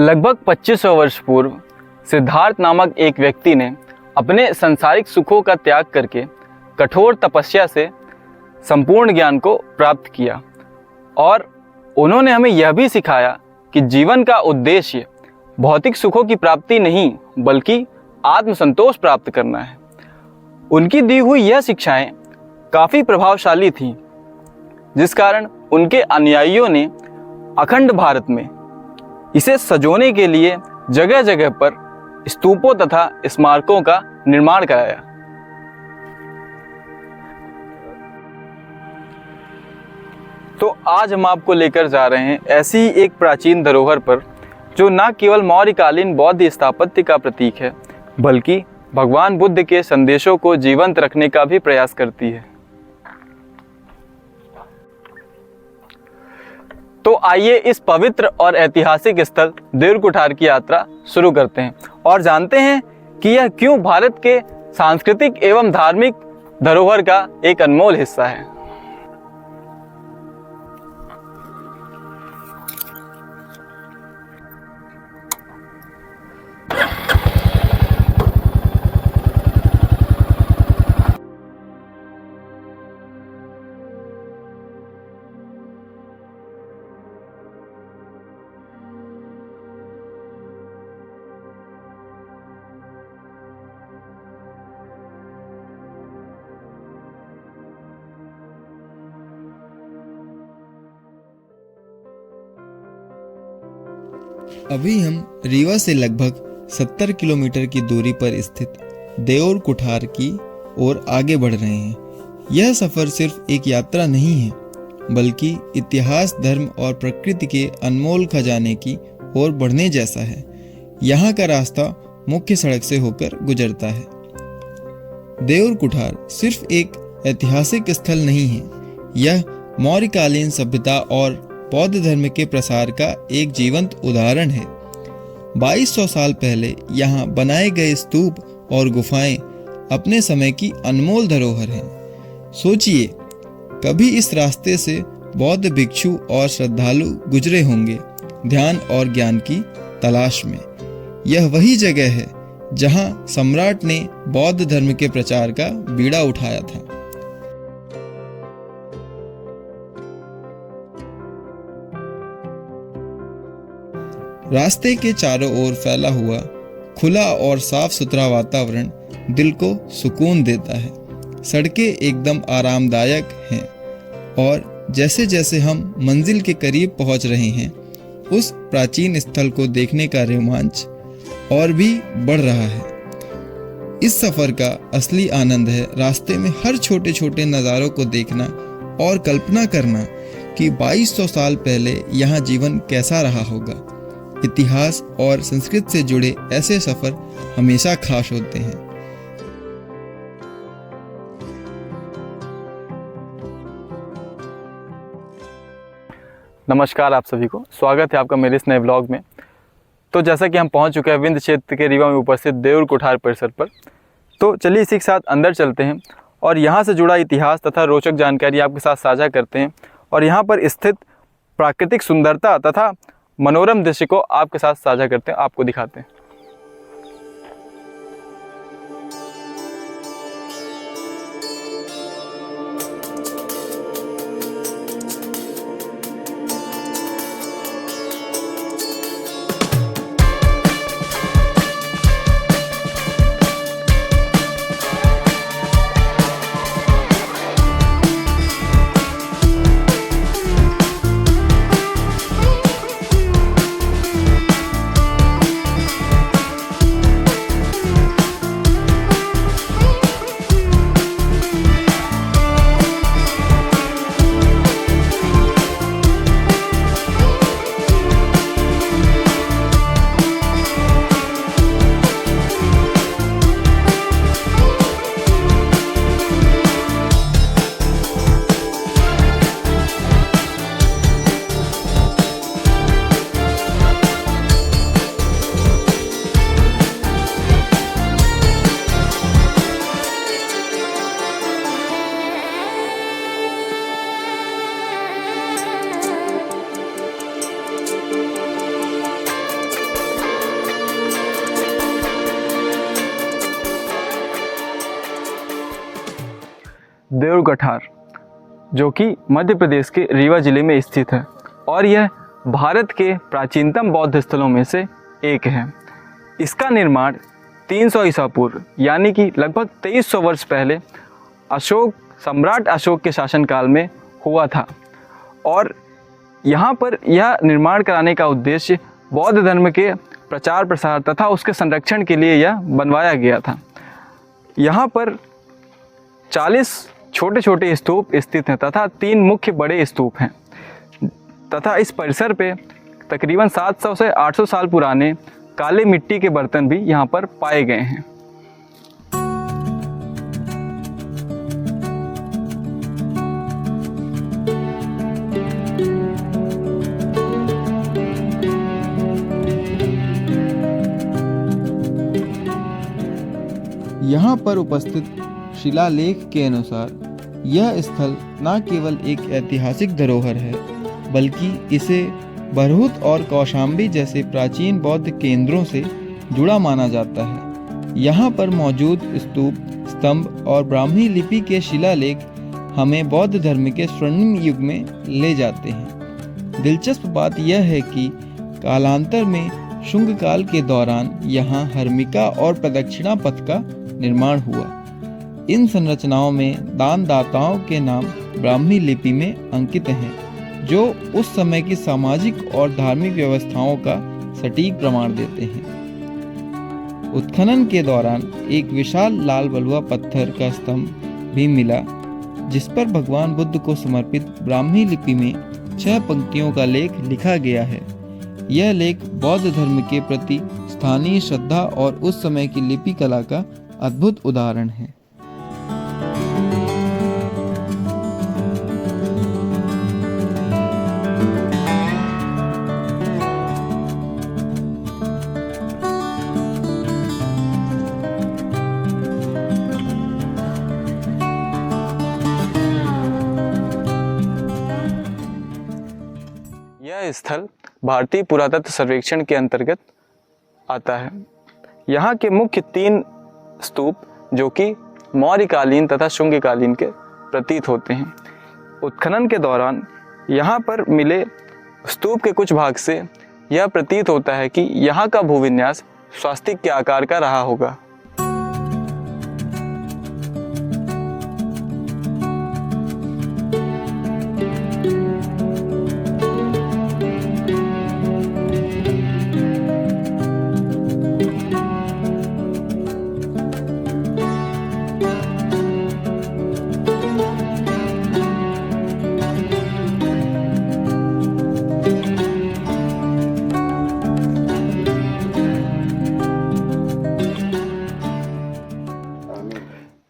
लगभग 2500 वर्ष पूर्व सिद्धार्थ नामक एक व्यक्ति ने अपने सांसारिक सुखों का त्याग करके कठोर तपस्या से संपूर्ण ज्ञान को प्राप्त किया और उन्होंने हमें यह भी सिखाया कि जीवन का उद्देश्य भौतिक सुखों की प्राप्ति नहीं बल्कि आत्मसंतोष प्राप्त करना है। उनकी दी हुई यह शिक्षाएं काफ़ी प्रभावशाली थीं, जिस कारण उनके अनुयायियों ने अखंड भारत में इसे सजोने के लिए जगह जगह पर स्तूपों तथा स्मारकों का निर्माण कराया। तो आज हम आपको लेकर जा रहे हैं ऐसी ही एक प्राचीन धरोहर पर जो न केवल मौर्यकालीन बौद्ध स्थापत्य का प्रतीक है बल्कि भगवान बुद्ध के संदेशों को जीवंत रखने का भी प्रयास करती है। तो आइए इस पवित्र और ऐतिहासिक स्थल देऊर कुठार की यात्रा शुरू करते हैं और जानते हैं कि यह क्यों भारत के सांस्कृतिक एवं धार्मिक धरोहर का एक अनमोल हिस्सा है। अभी हम रीवा से लगभग 70 किलोमीटर की दूरी पर स्थित देऊर कुठार की ओर आगे बढ़ रहे हैं। यह सफ़र सिर्फ एक यात्रा नहीं है बल्कि इतिहास, धर्म और प्रकृति के अनमोल खजाने की ओर बढ़ने जैसा है। यहाँ का रास्ता मुख्य सड़क से होकर गुजरता है। देऊर कुठार सिर्फ एक ऐतिहासिक स्थल नहीं है, यह मौर्यकालीन सभ्यता और बौद्ध धर्म के प्रसार का एक जीवंत उदाहरण है। 2200 साल पहले यहाँ बनाए गए स्तूप और गुफाएं अपने समय की अनमोल धरोहर हैं। सोचिए, कभी इस रास्ते से बौद्ध भिक्षु और श्रद्धालु गुजरे होंगे ध्यान और ज्ञान की तलाश में। यह वही जगह है जहाँ सम्राट ने बौद्ध धर्म के प्रचार का बीड़ा उठाया था। रास्ते के चारों ओर फैला हुआ खुला और साफ सुथरा वातावरण दिल को सुकून देता है। सड़कें एकदम आरामदायक हैं और जैसे जैसे हम मंजिल के करीब पहुंच रहे हैं, उस प्राचीन स्थल को देखने का रोमांच और भी बढ़ रहा है। इस सफ़र का असली आनंद है रास्ते में हर छोटे छोटे नज़ारों को देखना और कल्पना करना कि 2200 साल पहले यहाँ जीवन कैसा रहा होगा। इतिहास और संस्कृति से जुड़े ऐसे सफ़र हमेशा खास होते हैं। नमस्कार आप सभी को, स्वागत है आपका मेरे इस नए व्लॉग में। तो जैसा कि हम पहुंच चुके हैं विंध्य क्षेत्र के रीवा में उपस्थित देऊर कुठार परिसर पर, तो चलिए इसी के साथ अंदर चलते हैं और यहाँ से जुड़ा इतिहास तथा रोचक जानकारी आपके साथ साझा करते हैं और यहाँ पर स्थित प्राकृतिक सुंदरता तथा मनोरम दृश्य को आपके साथ साझा करते हैं, आपको दिखाते हैं। देऊर कठार, जो कि मध्य प्रदेश के रीवा जिले में स्थित है और यह भारत के प्राचीनतम बौद्ध स्थलों में से एक है। इसका निर्माण 300 ईसा पूर्व यानी कि लगभग 2300 वर्ष पहले सम्राट अशोक के शासनकाल में हुआ था और यहाँ पर यह निर्माण कराने का उद्देश्य बौद्ध धर्म के प्रचार प्रसार तथा उसके संरक्षण के लिए यह बनवाया गया था। यहाँ पर 40 छोटे छोटे स्तूप स्थित हैं तथा 3 मुख्य बड़े स्तूप हैं तथा इस परिसर पे तकरीबन 700 से 800 साल पुराने काले मिट्टी के बर्तन भी यहाँ पर पाए गए हैं। यहाँ पर उपस्थित शिलालेख के अनुसार यह स्थल न केवल एक ऐतिहासिक धरोहर है बल्कि इसे बरहुत और कौशाम्बी जैसे प्राचीन बौद्ध केंद्रों से जुड़ा माना जाता है। यहाँ पर मौजूद स्तूप, स्तंभ और ब्राह्मी लिपि के शिलालेख हमें बौद्ध धर्म के स्वर्णिम युग में ले जाते हैं। दिलचस्प बात यह है कि कालांतर में शुंग काल के दौरान यहाँ हर्मिका और प्रदक्षिणा पथ का निर्माण हुआ। इन संरचनाओं में दानदाताओं के नाम ब्राह्मी लिपि में अंकित हैं, जो उस समय की सामाजिक और धार्मिक व्यवस्थाओं का सटीक प्रमाण देते हैं। उत्खनन के दौरान एक विशाल लाल बलुआ पत्थर का स्तंभ भी मिला, जिस पर भगवान बुद्ध को समर्पित ब्राह्मी लिपि में 6 पंक्तियों का लेख लिखा गया है। यह लेख बौद्ध धर्म के प्रति स्थानीय श्रद्धा और उस समय की लिपि कला का अद्भुत उदाहरण है। यह स्थल भारतीय पुरातत्व सर्वेक्षण के अंतर्गत आता है। यहाँ के मुख्य 3 स्तूप जो कि मौर्यकालीन तथा शुंगकालीन के प्रतीत होते हैं। उत्खनन के दौरान यहाँ पर मिले स्तूप के कुछ भाग से यह प्रतीत होता है कि यहाँ का भूविन्यास स्वास्तिक के आकार का रहा होगा।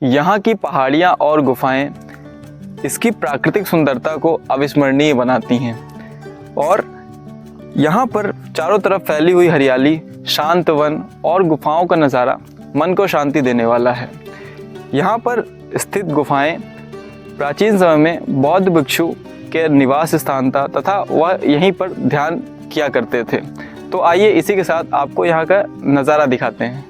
यहाँ की पहाड़ियाँ और गुफाएं इसकी प्राकृतिक सुंदरता को अविस्मरणीय बनाती हैं और यहाँ पर चारों तरफ फैली हुई हरियाली, शांत वन और गुफाओं का नज़ारा मन को शांति देने वाला है। यहाँ पर स्थित गुफाएं प्राचीन समय में बौद्ध भिक्षु के निवास स्थान था तथा वह यहीं पर ध्यान किया करते थे। तो आइए इसी के साथ आपको यहाँ का नज़ारा दिखाते हैं।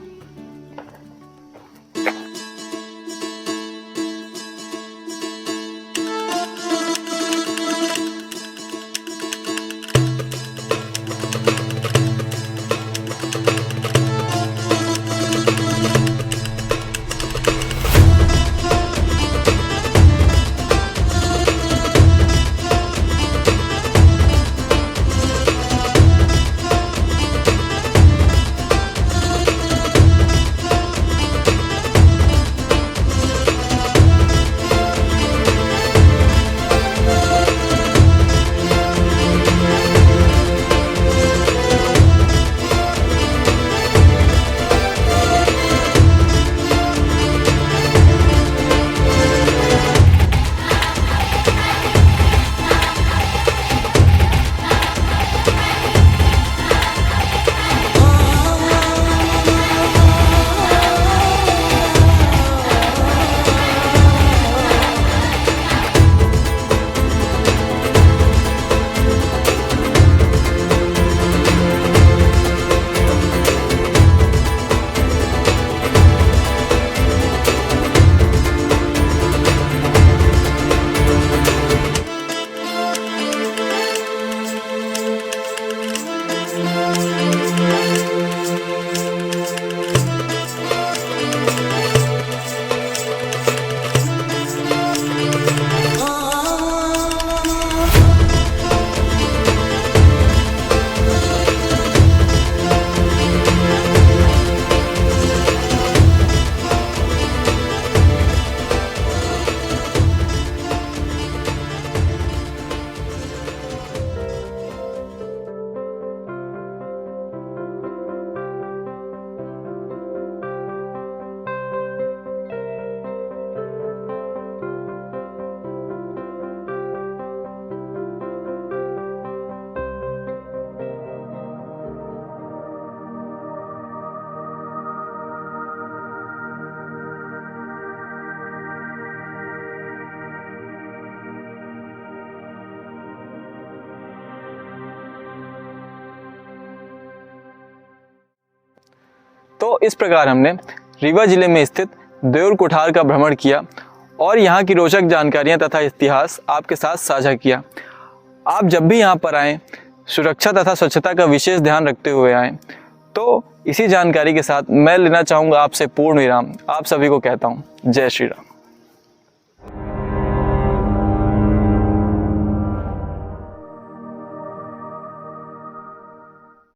इस प्रकार हमने रीवा जिले में स्थित देऊर कुठार का भ्रमण किया और यहाँ की रोचक जानकारियाँ तथा इतिहास आपके साथ साझा किया। आप जब भी यहाँ पर आएँ सुरक्षा तथा स्वच्छता का विशेष ध्यान रखते हुए आएँ। तो इसी जानकारी के साथ मैं लेना चाहूँगा आपसे पूर्ण विराम। आप सभी को कहता हूँ जय श्री राम।